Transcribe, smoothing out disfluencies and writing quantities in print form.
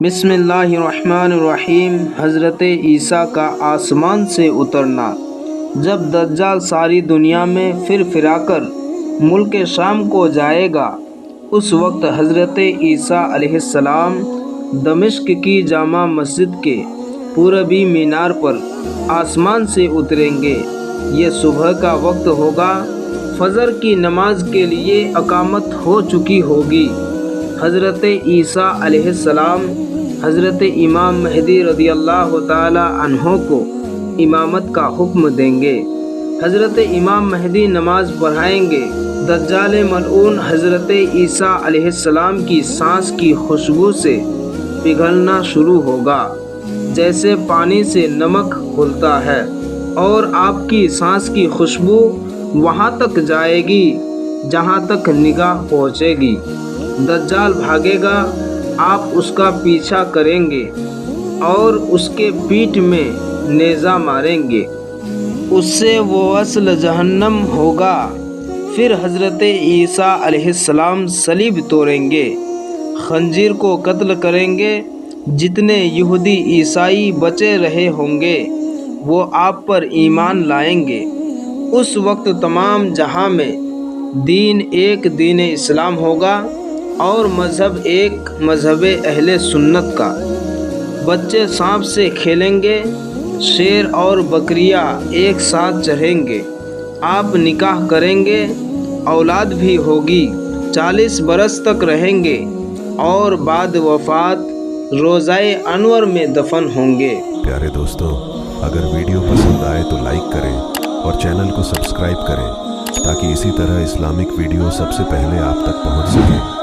بسم اللہ الرحمن الرحیم۔ حضرت عیسیٰ کا آسمان سے اترنا۔ جب دجال ساری دنیا میں پھرا کر ملک شام کو جائے گا، اس وقت حضرت عیسیٰ علیہ السلام دمشق کی جامع مسجد کے پوربی مینار پر آسمان سے اتریں گے۔ یہ صبح کا وقت ہوگا، فجر کی نماز کے لیے اقامت ہو چکی ہوگی۔ حضرت عیسیٰ علیہ السلام حضرت امام مہدی رضی اللہ تعالی عنہ کو امامت کا حکم دیں گے۔ حضرت امام مہدی نماز پڑھائیں گے۔ دجال ملعون حضرت عیسیٰ علیہ السلام کی سانس کی خوشبو سے پگھلنا شروع ہوگا، جیسے پانی سے نمک گھلتا ہے، اور آپ کی سانس کی خوشبو وہاں تک جائے گی جہاں تک نگاہ پہنچے گی۔ دجال بھاگے گا، آپ اس کا پیچھا کریں گے اور اس کے پیٹھ میں نیزہ ماریں گے، اس سے وہ اصل جہنم ہوگا۔ پھر حضرت عیسیٰ علیہ السلام صلیب توڑیں گے، خنزیر کو قتل کریں گے۔ جتنے یہودی عیسائی بچے رہے ہوں گے وہ آپ پر ایمان لائیں گے۔ اس وقت تمام جہاں میں دین ایک دین اسلام ہوگا اور مذہب ایک مذہب اہل سنت کا۔ بچے سانپ سے کھیلیں گے، شیر اور بکریاں ایک ساتھ چریں گے۔ آپ نکاح کریں گے، اولاد بھی ہوگی، 40 برس تک رہیں گے اور بعد وفات روضہ انور میں دفن ہوں گے۔ پیارے دوستو، اگر ویڈیو پسند آئے تو لائک کریں اور چینل کو سبسکرائب کریں تاکہ اسی طرح اسلامک ویڈیو سب سے پہلے آپ تک پہنچ سکیں۔